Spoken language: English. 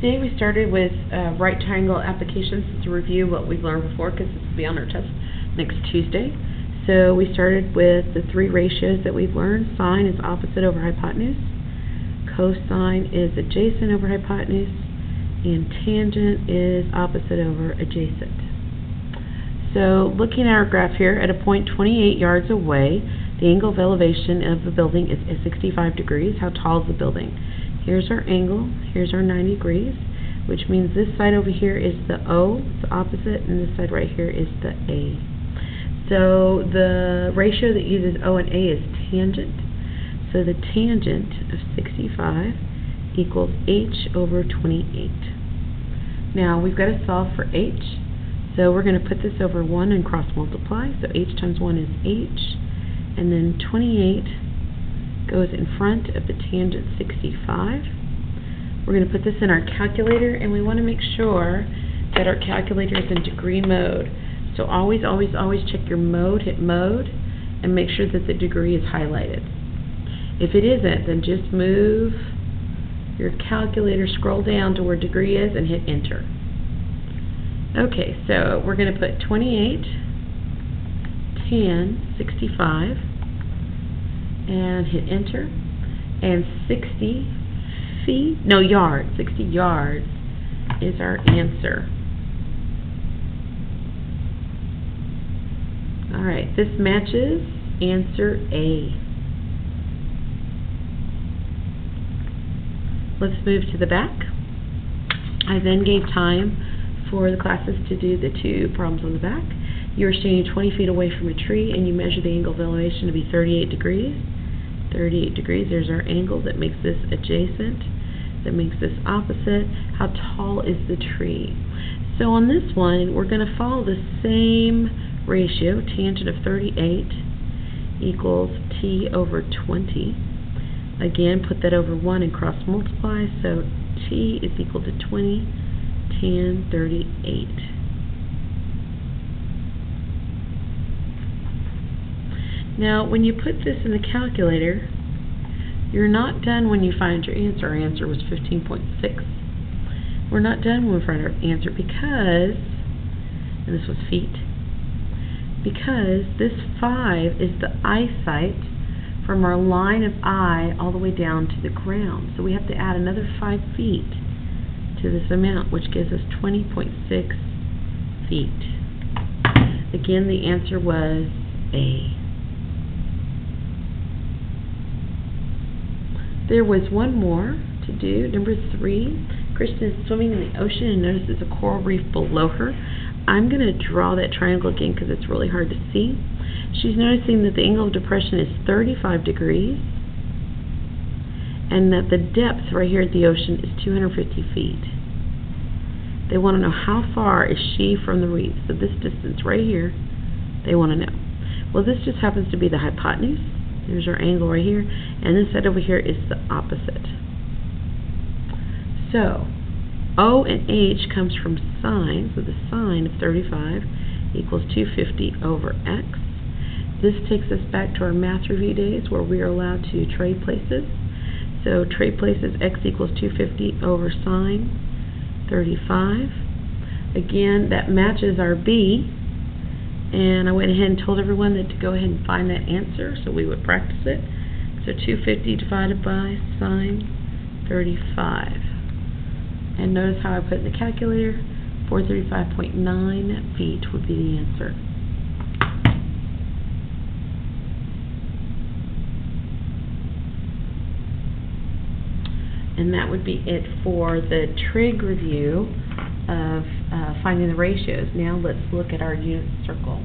today we started with right triangle applications to review what we've learned before, because this will be on our test next Tuesday. So we started with the three ratios that we've learned. Sine is opposite over hypotenuse, cosine is adjacent over hypotenuse, and tangent is opposite over adjacent. So looking at our graph here, at a point 28 yards away, the angle of elevation of the building is 65 degrees. How tall is the building? Here's our angle, here's our 90 degrees, which means this side over here is the O, it's the opposite, and this side right here is the A. So the ratio that uses O and A is tangent. So the tangent of 65 equals H over 28. Now we've got to solve for H. So we're going to put this over 1 and cross multiply. So H times 1 is H. And then 28 goes in front of the tangent 65. We're going to put this in our calculator, and we want to make sure that our calculator is in degree mode. So always, always, always check your mode, hit mode, and make sure that the degree is highlighted. If it isn't, then just move your calculator, scroll down to where degree is, and hit enter. Okay, so we're going to put 28 tan 65 and hit enter, and 60 yards is our answer. Alright, this matches answer A. Let's move to the back. I then gave time for the classes to do the two problems on the back. You are standing 20 feet away from a tree, and you measure the angle of elevation to be 38 degrees. 38 degrees, there's our angle that makes this adjacent, that makes this opposite. How tall is the tree? So on this one, we're going to follow the same ratio. Tangent of 38 equals T over 20. Again, put that over 1 and cross multiply, so T is equal to 20 tan 38. Now, when you put this in the calculator, you're not done when you find your answer. Our answer was 15.6. We're not done when we find our answer because, and this was feet, because this 5 is the eyesight from our line of eye all the way down to the ground. So we have to add another 5 feet to this amount, which gives us 20.6 feet. Again, the answer was A. There was one more to do. Number 3, Kristen is swimming in the ocean and notices a coral reef below her. I'm going to draw that triangle again because it's really hard to see. She's noticing that the angle of depression is 35 degrees and that the depth right here at the ocean is 250 feet. They want to know how far is she from the reef. So this distance right here, they want to know. Well, this just happens to be the hypotenuse. There's our angle right here, and this side over here is the opposite. So, O and H comes from sine, so the sine of 35 equals 250 over x. This takes us back to our math review days where we are allowed to trade places. So trade places, x equals 250 over sine 35. Again, that matches our B. And I went ahead and told everyone that to go ahead and find that answer, so we would practice it. So 250 divided by sine 35. And notice how I put in the calculator, 435.9 feet would be the answer. And that would be it for the trig review of finding the ratios. Now let's look at our unit circle.